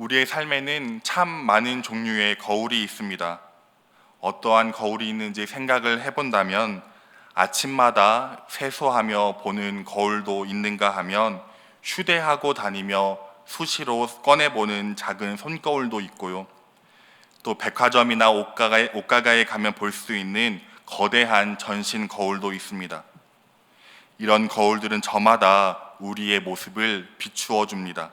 우리의 삶에는 참 많은 종류의 거울이 있습니다. 어떠한 거울이 있는지 생각을 해본다면 아침마다 세수하며 보는 거울도 있는가 하면 휴대하고 다니며 수시로 꺼내보는 작은 손거울도 있고요. 또 백화점이나 옷가게에 가면 볼 수 있는 거대한 전신 거울도 있습니다. 이런 거울들은 저마다 우리의 모습을 비추어 줍니다.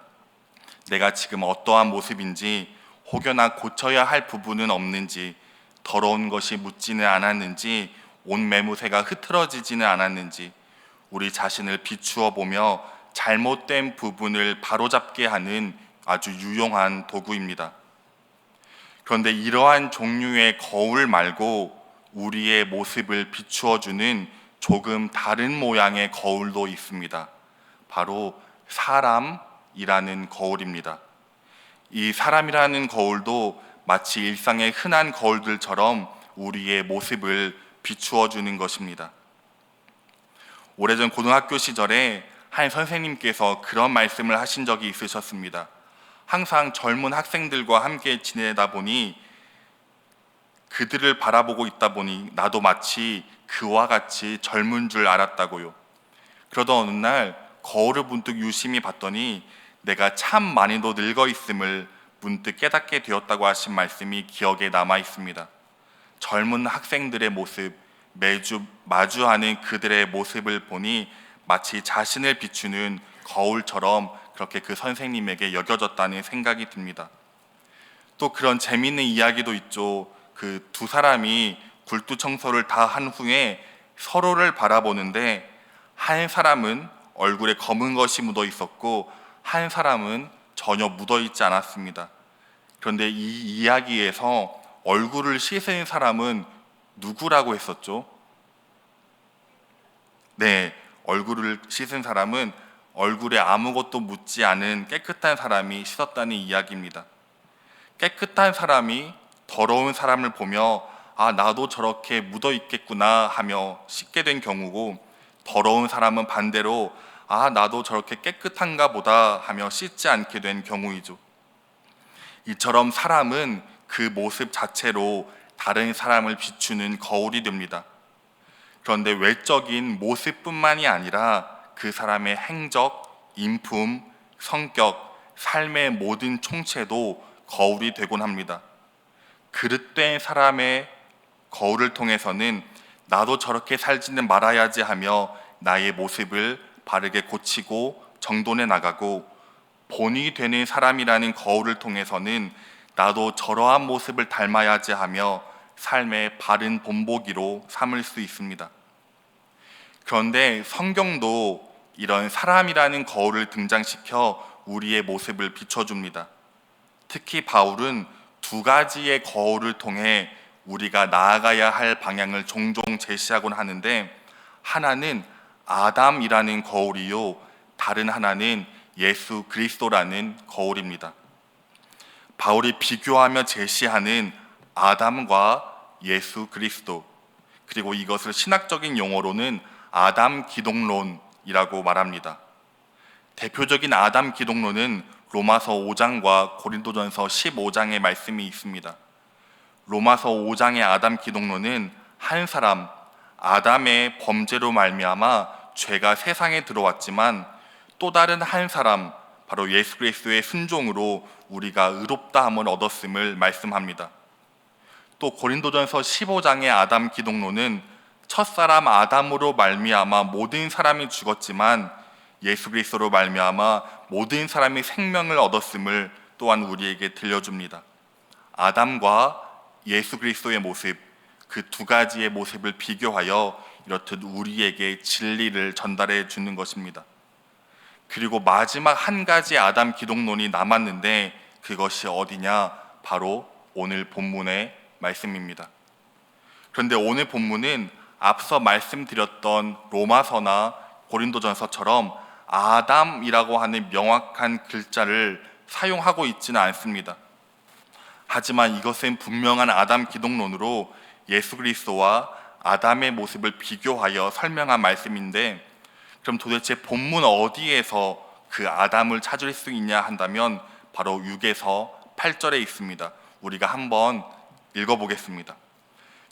내가 지금 어떠한 모습인지, 혹여나 고쳐야 할 부분은 없는지, 더러운 것이 묻지는 않았는지, 옷 매무새가 흐트러지지는 않았는지, 우리 자신을 비추어 보며 잘못된 부분을 바로잡게 하는 아주 유용한 도구입니다. 그런데 이러한 종류의 거울 말고 우리의 모습을 비추어 주는 조금 다른 모양의 거울도 있습니다. 바로 사람이라는 거울입니다. 이 사람이라는 거울도 마치 일상의 흔한 거울들처럼 우리의 모습을 비추어 주는 것입니다. 오래전 고등학교 시절에 한 선생님께서 그런 말씀을 하신 적이 있으셨습니다. 항상 젊은 학생들과 함께 지내다 보니 그들을 바라보고 있다 보니 나도 마치 그와 같이 젊은 줄 알았다고요. 그러던 어느 날 거울을 문득 유심히 봤더니 내가 참 많이도 늙어 있음을 문득 깨닫게 되었다고 하신 말씀이 기억에 남아 있습니다. 젊은 학생들의 모습, 매주 마주하는 그들의 모습을 보니 마치 자신을 비추는 거울처럼 그렇게 그 선생님에게 여겨졌다는 생각이 듭니다. 또 그런 재미있는 이야기도 있죠. 그 두 사람이 굴뚝 청소를 다 한 후에 서로를 바라보는데 한 사람은 얼굴에 검은 것이 묻어 있었고 한 사람은 전혀 묻어 있지 않았습니다. 그런데 이 이야기에서 얼굴을 씻은 사람은 누구라고 했었죠? 네, 얼굴을 씻은 사람은 얼굴에 아무것도 묻지 않은 깨끗한 사람이 씻었다는 이야기입니다. 깨끗한 사람이 더러운 사람을 보며 아, 나도 저렇게 묻어 있겠구나 하며 씻게 된 경우고, 더러운 사람은 반대로 아, 나도 저렇게 깨끗한가 보다 하며 씻지 않게 된 경우이죠. 이처럼 사람은 그 모습 자체로 다른 사람을 비추는 거울이 됩니다. 그런데 외적인 모습뿐만이 아니라 그 사람의 행적, 인품, 성격, 삶의 모든 총체도 거울이 되곤 합니다. 그릇된 사람의 거울을 통해서는 나도 저렇게 살지는 말아야지 하며 나의 모습을 바르게 고치고 정돈해 나가고, 본이 되는 사람이라는 거울을 통해서는 나도 저러한 모습을 닮아야지 하며 삶의 바른 본보기로 삼을 수 있습니다. 그런데 성경도 이런 사람이라는 거울을 등장시켜 우리의 모습을 비춰줍니다. 특히 바울은 두 가지의 거울을 통해 우리가 나아가야 할 방향을 종종 제시하곤 하는데, 하나는 아담이라는 거울이요, 다른 하나는 예수 그리스도라는 거울입니다. 바울이 비교하며 제시하는 아담과 예수 그리스도, 그리고 이것을 신학적인 용어로는 아담 기독론이라고 말합니다. 대표적인 아담 기독론은 로마서 5장과 고린도전서 15장의 말씀이 있습니다. 로마서 5장의 아담 기독론은 한 사람, 아담의 범죄로 말미암아 죄가 세상에 들어왔지만 또 다른 한 사람, 바로 예수 그리스도의 순종으로 우리가 의롭다함을 얻었음을 말씀합니다. 또 고린도전서 15장의 아담 기독론은 첫사람 아담으로 말미암아 모든 사람이 죽었지만 예수 그리스도로 말미암아 모든 사람이 생명을 얻었음을 또한 우리에게 들려줍니다. 아담과 예수 그리스도의 모습, 그 두 가지의 모습을 비교하여 이렇듯 우리에게 진리를 전달해 주는 것입니다. 그리고 마지막 한 가지 아담 기독론이 남았는데 그것이 어디냐? 바로 오늘 본문의 말씀입니다. 그런데 오늘 본문은 앞서 말씀드렸던 로마서나 고린도전서처럼 아담이라고 하는 명확한 글자를 사용하고 있지는 않습니다. 하지만 이것은 분명한 아담 기독론으로 예수 그리스도와 아담의 모습을 비교하여 설명한 말씀인데, 그럼 도대체 본문 어디에서 그 아담을 찾을 수 있냐 한다면 바로 6에서 8절에 있습니다. 우리가 한번 읽어보겠습니다.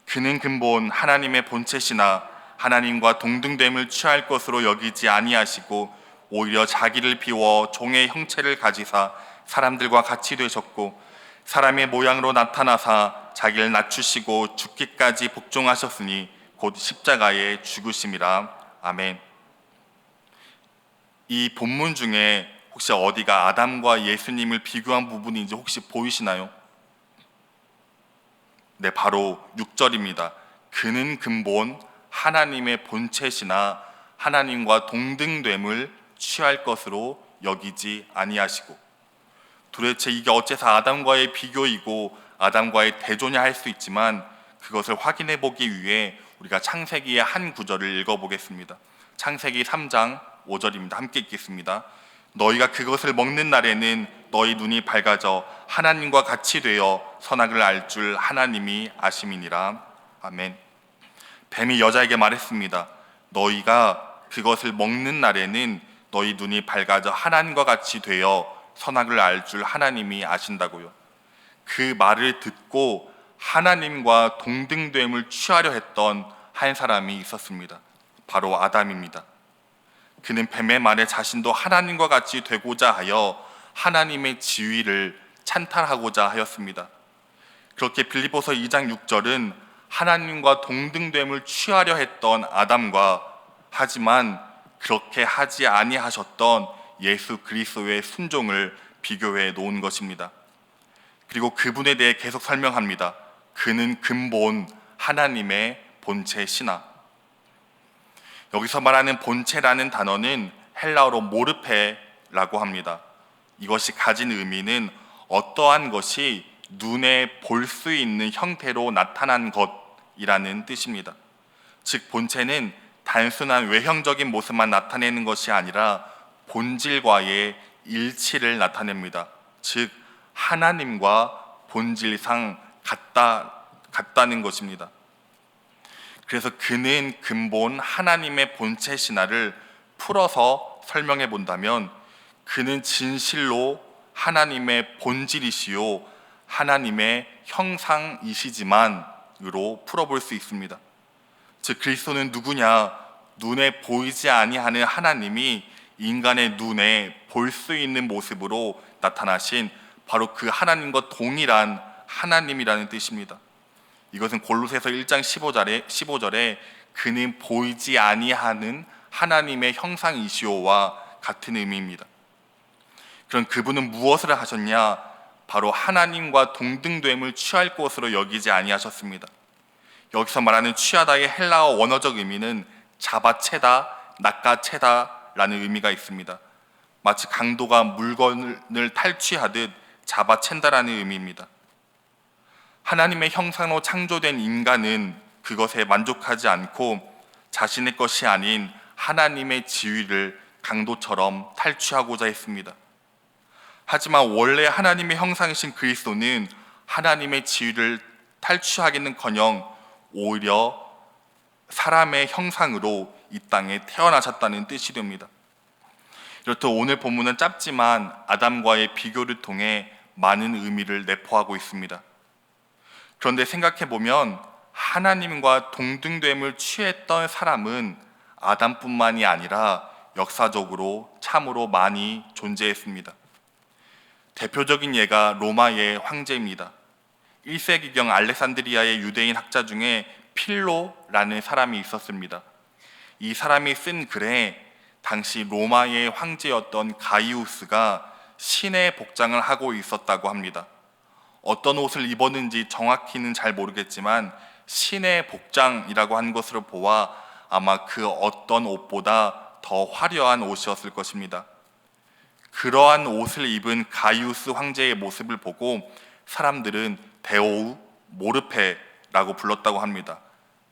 그는 근본 하나님의 본체시나 하나님과 동등됨을 취할 것으로 여기지 아니하시고 오히려 자기를 비워 종의 형체를 가지사 사람들과 같이 되셨고 사람의 모양으로 나타나사 자기를 낮추시고 죽기까지 복종하셨으니 곧 십자가에 죽으심이라. 아멘. 이 본문 중에 혹시 어디가 아담과 예수님을 비교한 부분인지 혹시 보이시나요? 네, 바로 6절입니다. 그는 근본 하나님의 본체시나 하나님과 동등됨을 취할 것으로 여기지 아니하시고. 도대체 이게 어째서 아담과의 비교이고 아담과의 대조냐 할 수 있지만 그것을 확인해 보기 위해 우리가 창세기의 한 구절을 읽어보겠습니다. 창세기 3장 5절입니다. 함께 읽겠습니다. 너희가 그것을 먹는 날에는 너희 눈이 밝아져 하나님과 같이 되어 선악을 알 줄 하나님이 아심이니라. 아멘. 뱀이 여자에게 말했습니다. 너희가 그것을 먹는 날에는 너희 눈이 밝아져 하나님과 같이 되어 선악을 알 줄 하나님이 아신다고요. 그 말을 듣고 하나님과 동등됨을 취하려 했던 한 사람이 있었습니다. 바로 아담입니다. 그는 뱀의 말에 자신도 하나님과 같이 되고자 하여 하나님의 지위를 찬탈하고자 하였습니다. 그렇게 빌립보서 2장 6절은 하나님과 동등됨을 취하려 했던 아담과 하지만 그렇게 하지 아니하셨던 예수 그리스도의 순종을 비교해 놓은 것입니다. 그리고 그분에 대해 계속 설명합니다. 그는 근본 하나님의 본체시나. 여기서 말하는 본체라는 단어는 헬라어로 모르페라고 합니다. 이것이 가진 의미는 어떠한 것이 눈에 볼 수 있는 형태로 나타난 것이라는 뜻입니다. 즉 본체는 단순한 외형적인 모습만 나타내는 것이 아니라 본질과의 일치를 나타냅니다. 즉 하나님과 본질상 같다는 것입니다. 그래서 그는 근본 하나님의 본체 신화를 풀어서 설명해 본다면 그는 진실로 하나님의 본질이시요 하나님의 형상이시지만으로 풀어볼 수 있습니다. 즉 그리스도는 누구냐? 눈에 보이지 아니하는 하나님이 인간의 눈에 볼 수 있는 모습으로 나타나신 바로 그 하나님과 동일한 하나님이라는 뜻입니다. 이것은 골로새서 1장 15절에 그는 보이지 아니하는 하나님의 형상이시오와 같은 의미입니다. 그럼 그분은 무엇을 하셨냐? 바로 하나님과 동등됨을 취할 것으로 여기지 아니하셨습니다. 여기서 말하는 취하다의 헬라어 원어적 의미는 잡아채다, 낚아채다라는 의미가 있습니다. 마치 강도가 물건을 탈취하듯 잡아챈다라는 의미입니다. 하나님의 형상으로 창조된 인간은 그것에 만족하지 않고 자신의 것이 아닌 하나님의 지위를 강도처럼 탈취하고자 했습니다. 하지만 원래 하나님의 형상이신 그리스도는 하나님의 지위를 탈취하기는커녕 오히려 사람의 형상으로 이 땅에 태어나셨다는 뜻이 됩니다. 이렇듯 오늘 본문은 짧지만 아담과의 비교를 통해 많은 의미를 내포하고 있습니다. 그런데 생각해보면 하나님과 동등됨을 취했던 사람은 아담뿐만이 아니라 역사적으로 참으로 많이 존재했습니다. 대표적인 예가 로마의 황제입니다. 1세기경 알렉산드리아의 유대인 학자 중에 필로라는 사람이 있었습니다. 이 사람이 쓴 글에 당시 로마의 황제였던 가이우스가 신의 복장을 하고 있었다고 합니다. 어떤 옷을 입었는지 정확히는 잘 모르겠지만 신의 복장이라고 한 것으로 보아 아마 그 어떤 옷보다 더 화려한 옷이었을 것입니다. 그러한 옷을 입은 가이우스 황제의 모습을 보고 사람들은 데오우 모르페라고 불렀다고 합니다.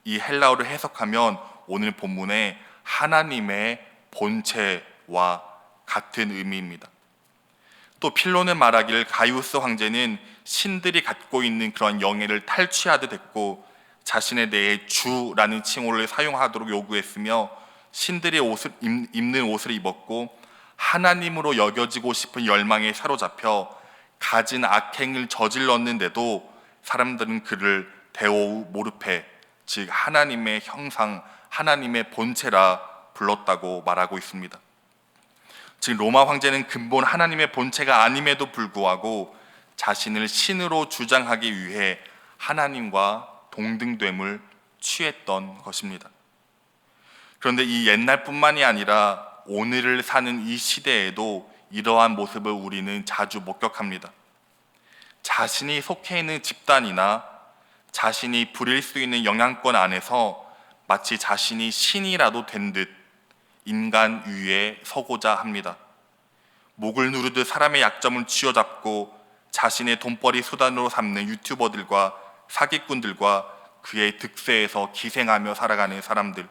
이 헬라어를 해석하면 오늘 본문의 하나님의 본체와 같은 의미입니다. 또 필로는 말하기를 가이우스 황제는 신들이 갖고 있는 그런 영예를 탈취하듯 했고 자신에 대해 주라는 칭호를 사용하도록 요구했으며 신들의 입는 옷을 입었고 하나님으로 여겨지고 싶은 열망에 사로잡혀 갖은 악행을 저질렀는데도 사람들은 그를 데오 모르페, 즉 하나님의 형상, 하나님의 본체라 불렀다고 말하고 있습니다. 즉 로마 황제는 근본 하나님의 본체가 아님에도 불구하고 자신을 신으로 주장하기 위해 하나님과 동등됨을 취했던 것입니다. 그런데 이 옛날뿐만이 아니라 오늘을 사는 이 시대에도 이러한 모습을 우리는 자주 목격합니다. 자신이 속해 있는 집단이나 자신이 부릴 수 있는 영향권 안에서 마치 자신이 신이라도 된 듯 인간 위에 서고자 합니다. 목을 누르듯 사람의 약점을 쥐어잡고 자신의 돈벌이 수단으로 삼는 유튜버들과 사기꾼들과 그의 득세에서 기생하며 살아가는 사람들,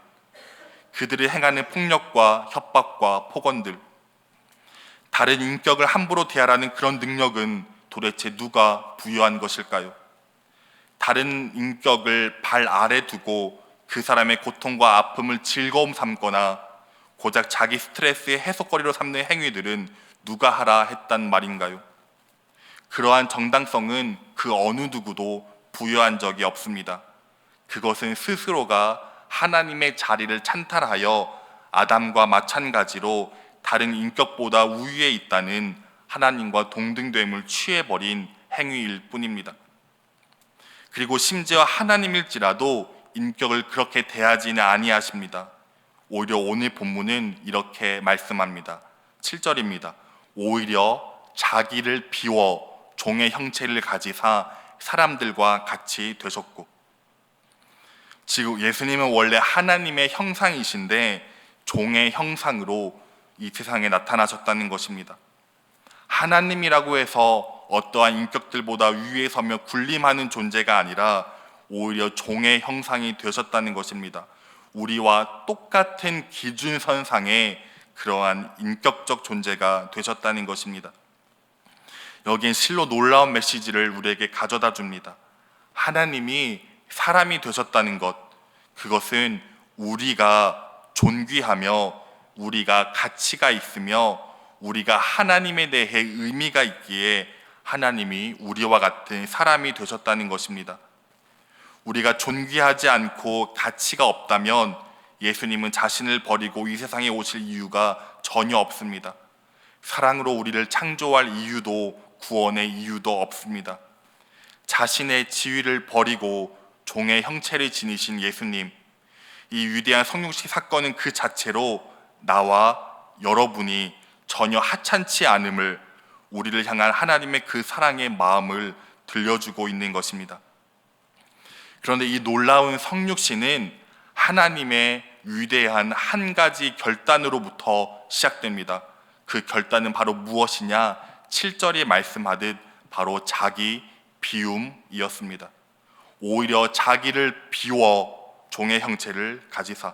그들이 행하는 폭력과 협박과 폭언들, 다른 인격을 함부로 대하라는 그런 능력은 도대체 누가 부여한 것일까요? 다른 인격을 발 아래 두고 그 사람의 고통과 아픔을 즐거움 삼거나 고작 자기 스트레스의 해소거리로 삼는 행위들은 누가 하라 했단 말인가요? 그러한 정당성은 그 어느 누구도 부여한 적이 없습니다. 그것은 스스로가 하나님의 자리를 찬탈하여 아담과 마찬가지로 다른 인격보다 우위에 있다는 하나님과 동등됨을 취해버린 행위일 뿐입니다. 그리고 심지어 하나님일지라도 인격을 그렇게 대하지는 아니하십니다. 오히려 오늘 본문은 이렇게 말씀합니다. 7절입니다. 오히려 자기를 비워 종의 형체를 가지사 사람들과 같이 되셨고, 지금 예수님은 원래 하나님의 형상이신데 종의 형상으로 이 세상에 나타나셨다는 것입니다. 하나님이라고 해서 어떠한 인격들보다 위에 서며 군림하는 존재가 아니라 오히려 종의 형상이 되셨다는 것입니다. 우리와 똑같은 기준선상에 그러한 인격적 존재가 되셨다는 것입니다. 여기엔 실로 놀라운 메시지를 우리에게 가져다 줍니다. 하나님이 사람이 되셨다는 것, 그것은 우리가 존귀하며 우리가 가치가 있으며 우리가 하나님에 대해 의미가 있기에 하나님이 우리와 같은 사람이 되셨다는 것입니다. 우리가 존귀하지 않고 가치가 없다면 예수님은 자신을 버리고 이 세상에 오실 이유가 전혀 없습니다. 사랑으로 우리를 창조할 이유도 구원의 이유도 없습니다. 자신의 지위를 버리고 종의 형체를 지니신 예수님, 이 위대한 성육식 사건은 그 자체로 나와 여러분이 전혀 하찮지 않음을, 우리를 향한 하나님의 그 사랑의 마음을 들려주고 있는 것입니다. 그런데 이 놀라운 성육신은 하나님의 위대한 한 가지 결단으로부터 시작됩니다. 그 결단은 바로 무엇이냐? 7절이 말씀하듯 바로 자기 비움이었습니다. 오히려 자기를 비워 종의 형체를 가지사.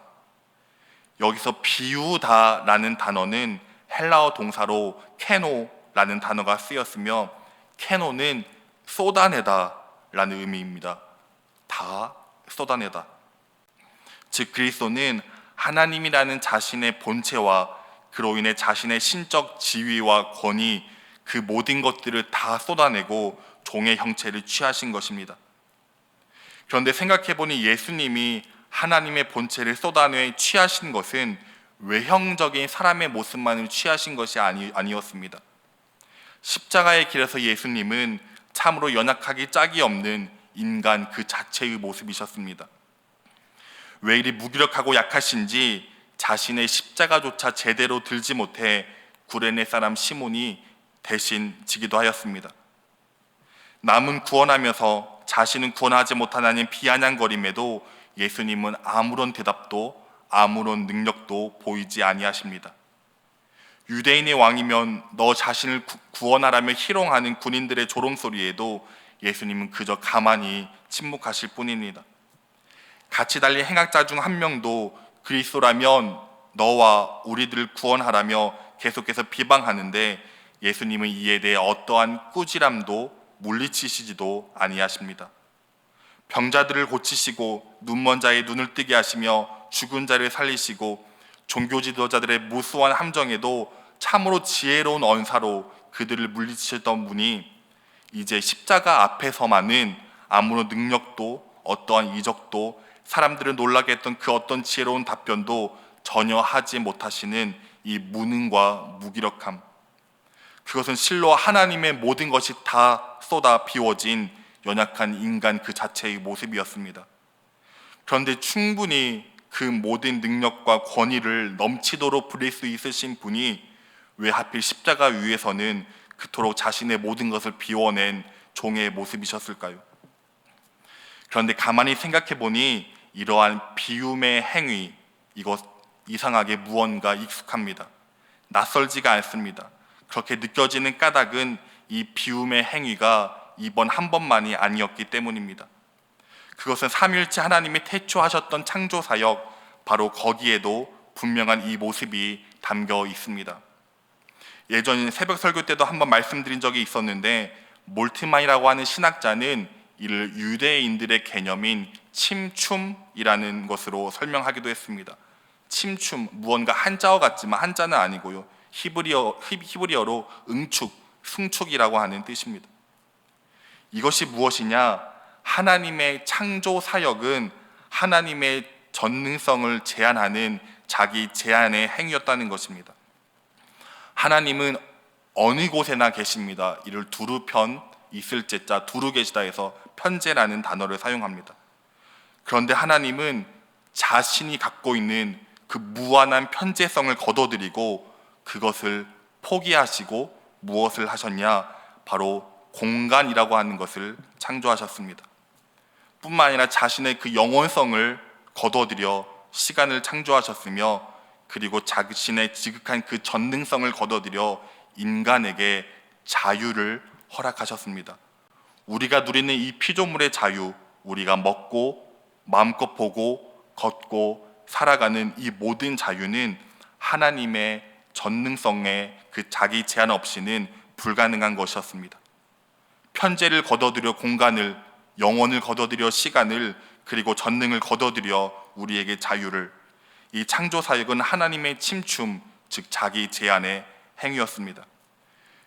여기서 비우다라는 단어는 헬라어 동사로 케노라는 단어가 쓰였으며, 케노는 쏟아내다라는 의미입니다. 다 쏟아내다. 즉 그리스도는 하나님이라는 자신의 본체와 그로 인해 자신의 신적 지위와 권위, 그 모든 것들을 다 쏟아내고 종의 형체를 취하신 것입니다. 그런데 생각해보니 예수님이 하나님의 본체를 쏟아내 취하신 것은 외형적인 사람의 모습만을 취하신 것이 아니었습니다. 십자가의 길에서 예수님은 참으로 연약하기 짝이 없는 인간 그 자체의 모습이셨습니다. 왜 이리 무기력하고 약하신지 자신의 십자가조차 제대로 들지 못해 구레네 사람 시몬이 대신 지기도 하였습니다. 남은 구원하면서 자신은 구원하지 못한 하나님 비아냥거림에도 예수님은 아무런 대답도 아무런 능력도 보이지 아니하십니다. 유대인의 왕이면 너 자신을 구원하라며 희롱하는 군인들의 조롱소리에도 예수님은 그저 가만히 침묵하실 뿐입니다. 같이 달린 행악자 중 한 명도 그리스도라면 너와 우리들을 구원하라며 계속해서 비방하는데 예수님은 이에 대해 어떠한 꾸지람도 물리치시지도 아니하십니다. 병자들을 고치시고 눈먼 자의 눈을 뜨게 하시며 죽은 자를 살리시고 종교 지도자들의 무수한 함정에도 참으로 지혜로운 언사로 그들을 물리치셨던 분이 이제 십자가 앞에서만은 아무런 능력도 어떠한 이적도 사람들을 놀라게 했던 그 어떤 지혜로운 답변도 전혀 하지 못하시는 이 무능과 무기력함, 그것은 실로 하나님의 모든 것이 다 쏟아 비워진 연약한 인간 그 자체의 모습이었습니다. 그런데 충분히 그 모든 능력과 권위를 넘치도록 부릴 수 있으신 분이 왜 하필 십자가 위에서는 그토록 자신의 모든 것을 비워낸 종의 모습이셨을까요? 그런데 가만히 생각해 보니 이러한 비움의 행위, 이것 이상하게 무언가 익숙합니다. 낯설지가 않습니다. 그렇게 느껴지는 까닭은 이 비움의 행위가 이번 한 번만이 아니었기 때문입니다. 그것은 삼위일체 하나님이 태초하셨던 창조 사역, 바로 거기에도 분명한 이 모습이 담겨 있습니다. 예전 새벽 설교 때도 한번 말씀드린 적이 있었는데, 몰트만이라고 하는 신학자는 이를 유대인들의 개념인 침춤이라는 것으로 설명하기도 했습니다. 침춤, 무언가 한자어 같지만 한자는 아니고요, 히브리어로 응축, 승축이라고 하는 뜻입니다. 이것이 무엇이냐? 하나님의 창조 사역은 하나님의 전능성을 제한하는 자기 제한의 행위였다는 것입니다. 하나님은 어느 곳에나 계십니다. 이를 두루편 있을 제자 두루 계시다 해서 편재라는 단어를 사용합니다. 그런데 하나님은 자신이 갖고 있는 그 무한한 편재성을 거둬들이고 그것을 포기하시고 무엇을 하셨냐? 바로 공간이라고 하는 것을 창조하셨습니다. 뿐만 아니라 자신의 그 영원성을 거둬들여 시간을 창조하셨으며, 그리고 자신의 지극한 그 전능성을 거둬들여 인간에게 자유를 허락하셨습니다. 우리가 누리는 이 피조물의 자유, 우리가 먹고 마음껏 보고 걷고 살아가는 이 모든 자유는 하나님의 전능성에 그 자기 제한 없이는 불가능한 것이었습니다. 편재를 거둬들여 공간을, 영원을 거둬들여 시간을, 그리고 전능을 거둬들여 우리에게 자유를, 이 창조 사역은 하나님의 침춤, 즉 자기 제한의 행위였습니다.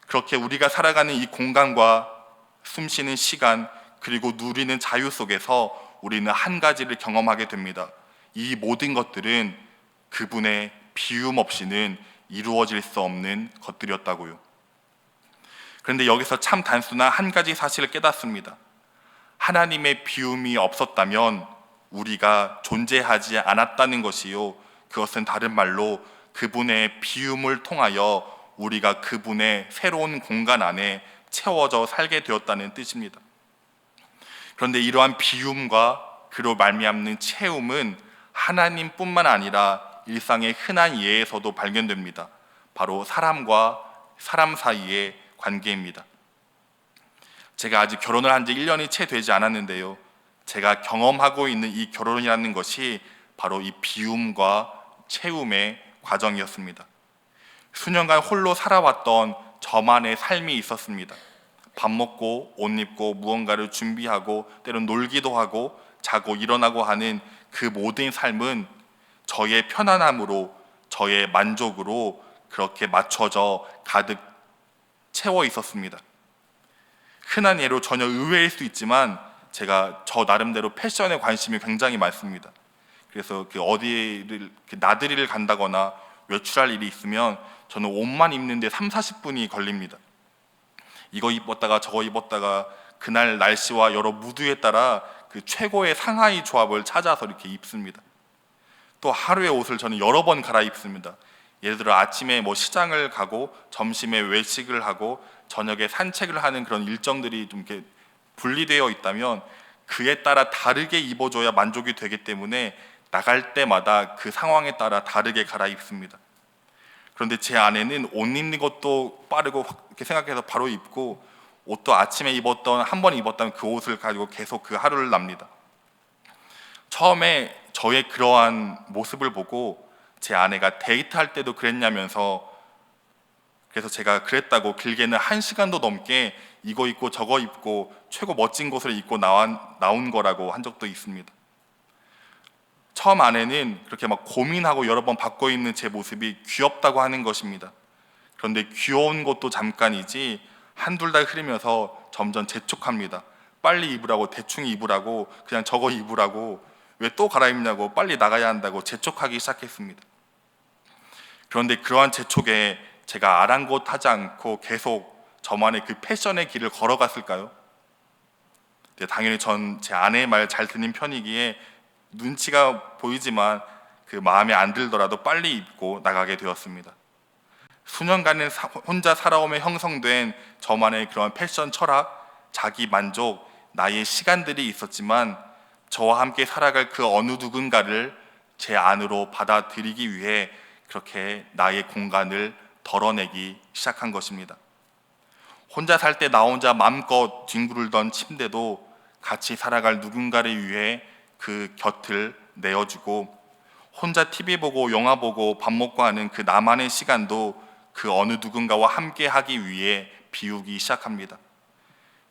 그렇게 우리가 살아가는 이 공간과 숨쉬는 시간, 그리고 누리는 자유 속에서 우리는 한 가지를 경험하게 됩니다. 이 모든 것들은 그분의 비움 없이는 이루어질 수 없는 것들이었다고요. 그런데 여기서 참 단순한 한 가지 사실을 깨닫습니다. 하나님의 비움이 없었다면 우리가 존재하지 않았다는 것이요, 그것은 다른 말로 그분의 비움을 통하여 우리가 그분의 새로운 공간 안에 채워져 살게 되었다는 뜻입니다. 그런데 이러한 비움과 그로 말미암는 채움은 하나님뿐만 아니라 일상의 흔한 예에서도 발견됩니다. 바로 사람과 사람 사이의 관계입니다. 제가 아직 결혼을 한 지 1년이 채 되지 않았는데요, 제가 경험하고 있는 이 결혼이라는 것이 바로 이 비움과 채움의 과정이었습니다. 수년간 홀로 살아왔던 저만의 삶이 있었습니다. 밥 먹고 옷 입고 무언가를 준비하고 때론 놀기도 하고 자고 일어나고 하는 그 모든 삶은 저의 편안함으로, 저의 만족으로 그렇게 맞춰져 가득 채워 있었습니다. 흔한 예로 전혀 의외일 수 있지만 제가 저 나름대로 패션에 관심이 굉장히 많습니다. 그래서 어디를 나들이를 간다거나 외출할 일이 있으면 저는 옷만 입는데 30-40분이 걸립니다. 이거 입었다가 저거 입었다가 그날 날씨와 여러 무드에 따라 그 최고의 상하이 조합을 찾아서 이렇게 입습니다. 또 하루의 옷을 저는 여러 번 갈아입습니다. 예를 들어 아침에 시장을 가고 점심에 외식을 하고 저녁에 산책을 하는 그런 일정들이 좀 이렇게 분리되어 있다면 그에 따라 다르게 입어줘야 만족이 되기 때문에 나갈 때마다 그 상황에 따라 다르게 갈아입습니다. 그런데 제 아내는 옷 입는 것도 빠르고 이렇게 생각해서 바로 입고, 옷도 아침에 입었던 한 번 입었다면 그 옷을 가지고 계속 그 하루를 납니다. 처음에 저의 그러한 모습을 보고 제 아내가 데이트할 때도 그랬냐면서, 그래서 제가 그랬다고 길게는 1시간도 넘게 이거 입고 저거 입고 최고 멋진 것을 입고 나온 거라고 한 적도 있습니다. 처음 아내는 그렇게 고민하고 여러 번 바꿔 입는 제 모습이 귀엽다고 하는 것입니다. 그런데 귀여운 것도 잠깐이지 한둘 달 흐르면서 점점 재촉합니다. 빨리 입으라고, 대충 입으라고, 그냥 저거 입으라고, 왜 또 갈아입냐고, 빨리 나가야 한다고 재촉하기 시작했습니다. 그런데 그러한 재촉에 제가 아랑곳하지 않고 계속 저만의 그 패션의 길을 걸어갔을까요? 당연히 전 제 아내의 말 잘 듣는 편이기에 눈치가 보이지만 그 마음에 안 들더라도 빨리 입고 나가게 되었습니다. 수년간은 혼자 살아오며 형성된 저만의 그런 패션 철학, 자기 만족, 나의 시간들이 있었지만 저와 함께 살아갈 그 어느 누군가를 제 안으로 받아들이기 위해 그렇게 나의 공간을 덜어내기 시작한 것입니다. 혼자 살 때 나 혼자 마음껏 뒹구르던 침대도 같이 살아갈 누군가를 위해 그 곁을 내어주고, 혼자 TV 보고 영화 보고 밥 먹고 하는 그 나만의 시간도 그 어느 누군가와 함께 하기 위해 비우기 시작합니다.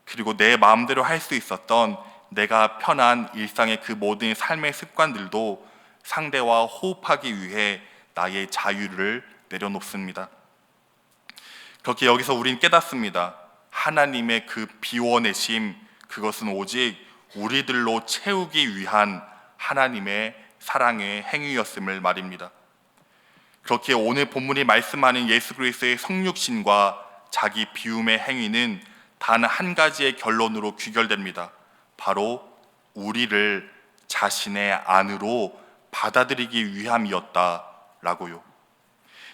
그리고 내 마음대로 할 수 있었던 내가 편한 일상의 그 모든 삶의 습관들도 상대와 호흡하기 위해 나의 자유를 내려놓습니다. 그렇게 여기서 우린 깨닫습니다. 하나님의 그 비워내심, 그것은 오직 우리들로 채우기 위한 하나님의 사랑의 행위였음을 말입니다. 그렇게 오늘 본문이 말씀하는 예수 그리스도의 성육신과 자기 비움의 행위는 단 한 가지의 결론으로 귀결됩니다. 바로 우리를 자신의 안으로 받아들이기 위함이었다라고요.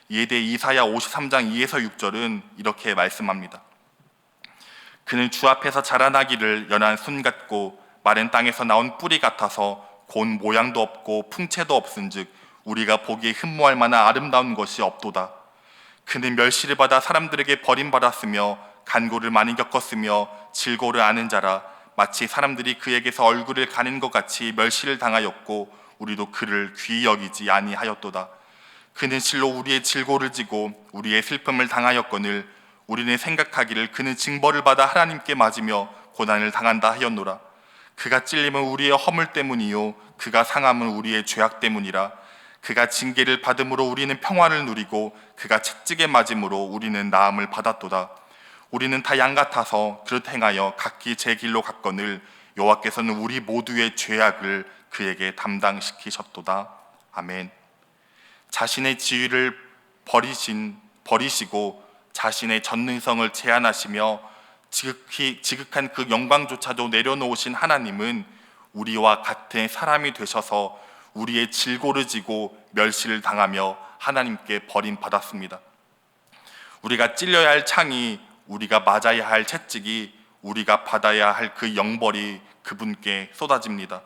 이에 대해 이사야 53장 2에서 6절은 이렇게 말씀합니다. 그는 주 앞에서 자라나기를 연한 순 같고 마른 땅에서 나온 뿌리 같아서 곤 모양도 없고 풍채도 없은즉 우리가 보기에 흠모할 만한 아름다운 것이 없도다. 그는 멸시를 받아 사람들에게 버림받았으며 간고를 많이 겪었으며 질고를 아는 자라. 마치 사람들이 그에게서 얼굴을 가는 것 같이 멸시를 당하였고 우리도 그를 귀히 여기지 아니하였도다. 그는 실로 우리의 질고를 지고 우리의 슬픔을 당하였거늘 우리는 생각하기를 그는 징벌을 받아 하나님께 맞으며 고난을 당한다 하였노라. 그가 찔림은 우리의 허물 때문이요 그가 상함은 우리의 죄악 때문이라. 그가 징계를 받음으로 우리는 평화를 누리고 그가 채찍에 맞음으로 우리는 나음을 받았도다. 우리는 다 양 같아서 그릇 행하여 각기 제 길로 갔거늘 여호와께서는 우리 모두의 죄악을 그에게 담당시키셨도다. 아멘. 자신의 지위를 버리시고 자신의 전능성을 제한하시며 지극한 그 영광조차도 내려놓으신 하나님은 우리와 같은 사람이 되셔서 우리의 질고를 지고 멸시를 당하며 하나님께 버림받았습니다. 우리가 찔려야 할 창이, 우리가 맞아야 할 채찍이, 우리가 받아야 할 그 영벌이 그분께 쏟아집니다.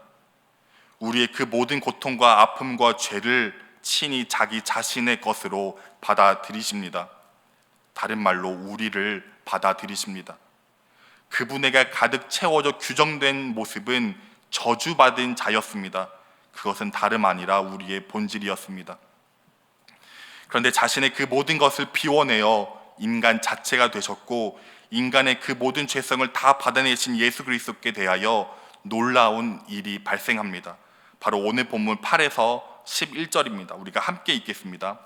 우리의 그 모든 고통과 아픔과 죄를 친히 자기 자신의 것으로 받아들이십니다. 다른 말로 우리를 받아들이십니다. 그분에게 가득 채워져 규정된 모습은 저주받은 자였습니다. 그것은 다름 아니라 우리의 본질이었습니다. 그런데 자신의 그 모든 것을 비워내어 인간 자체가 되셨고 인간의 그 모든 죄성을 다 받아내신 예수 그리스도께 대하여 놀라운 일이 발생합니다. 바로 오늘 본문 8에서 11절입니다. 우리가 함께 읽겠습니다.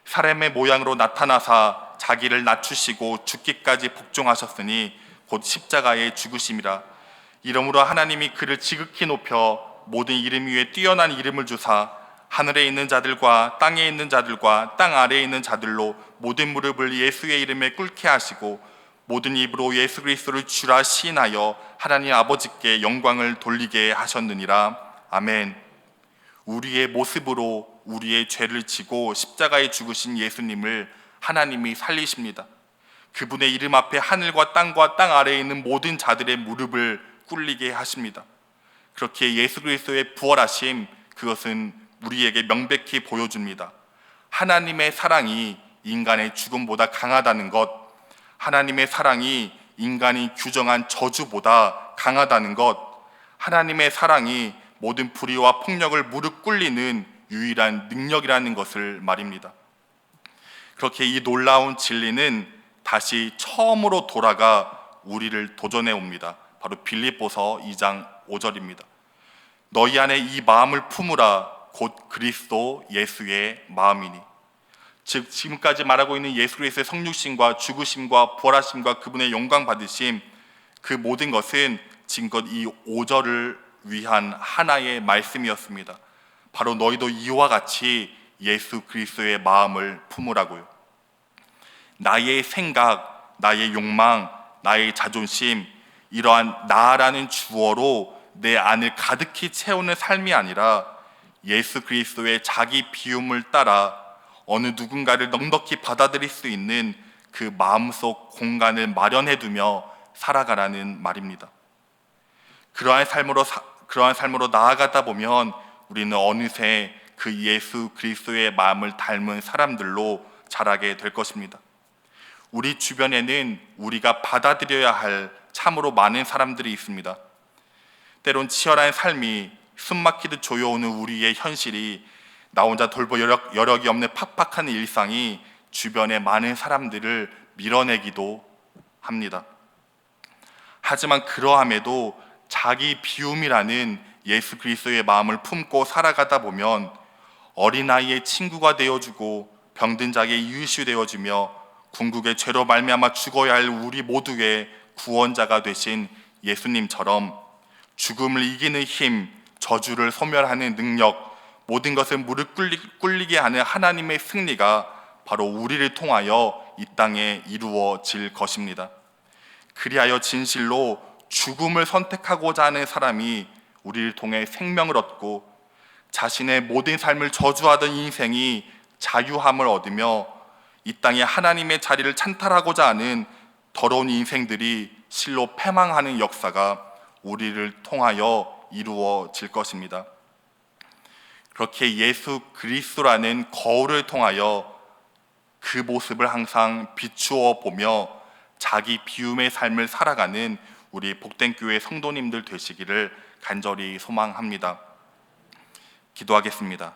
사람의 모양으로 나타나사 자기를 낮추시고 죽기까지 복종하셨으니 곧 십자가에 죽으심이라. 이러므로 하나님이 그를 지극히 높여 모든 이름 위에 뛰어난 이름을 주사 하늘에 있는 자들과 땅에 있는 자들과 땅 아래에 있는 자들로 모든 무릎을 예수의 이름에 꿇게 하시고 모든 입으로 예수 그리스도를 주라 시인하여 하나님 아버지께 영광을 돌리게 하셨느니라. 아멘. 우리의 모습으로 우리의 죄를 지고 십자가에 죽으신 예수님을 하나님이 살리십니다. 그분의 이름 앞에 하늘과 땅 아래에 있는 모든 자들의 무릎을 꿇리게 하십니다. 그렇게 예수 그리스도의 부활하심, 그것은 우리에게 명백히 보여줍니다. 하나님의 사랑이 인간의 죽음보다 강하다는 것, 하나님의 사랑이 인간이 규정한 저주보다 강하다는 것, 하나님의 사랑이 모든 불의와 폭력을 무릎 꿇리는 유일한 능력이라는 것을 말입니다. 그렇게 이 놀라운 진리는 다시 처음으로 돌아가 우리를 도전해 옵니다. 바로 빌립보서 2장 5절입니다. 너희 안에 이 마음을 품으라 곧 그리스도 예수의 마음이니. 즉 지금까지 말하고 있는 예수 그리스도의 성육신과 죽으심과 부활하심과 그분의 영광 받으심, 그 모든 것은 지금껏 이 5절을 위한 하나의 말씀이었습니다. 바로 너희도 이와 같이 예수 그리스도의 마음을 품으라고요. 나의 생각, 나의 욕망, 나의 자존심, 이러한 나라는 주어로 내 안을 가득히 채우는 삶이 아니라 예수 그리스도의 자기 비움을 따라 어느 누군가를 넉넉히 받아들일 수 있는 그 마음속 공간을 마련해두며 살아가라는 말입니다. 그러한 삶으로 나아가다 보면 우리는 어느새 그 예수 그리스도의 마음을 닮은 사람들로 자라게 될 것입니다. 우리 주변에는 우리가 받아들여야 할 참으로 많은 사람들이 있습니다. 때론 치열한 삶이 숨막히듯 조여오는 우리의 현실이, 나 혼자 돌볼 여력이 없는 팍팍한 일상이 주변의 많은 사람들을 밀어내기도 합니다. 하지만 그러함에도 자기 비움이라는 예수 그리스도의 마음을 품고 살아가다 보면 어린아이의 친구가 되어주고 병든 자의 이웃이 되어주며 궁극의 죄로 말미암아 죽어야 할 우리 모두의 구원자가 되신 예수님처럼 죽음을 이기는 힘, 저주를 소멸하는 능력, 모든 것을 무릎 꿇리게 하는 하나님의 승리가 바로 우리를 통하여 이 땅에 이루어질 것입니다. 그리하여 진실로 죽음을 선택하고자 하는 사람이 우리를 통해 생명을 얻고 자신의 모든 삶을 저주하던 인생이 자유함을 얻으며 이 땅에 하나님의 자리를 찬탈하고자 하는 더러운 인생들이 실로 패망하는 역사가 우리를 통하여 이루어질 것입니다. 그렇게 예수 그리스도라는 거울을 통하여 그 모습을 항상 비추어 보며 자기 비움의 삶을 살아가는 우리 복된 교회 성도님들 되시기를 간절히 소망합니다. 기도하겠습니다.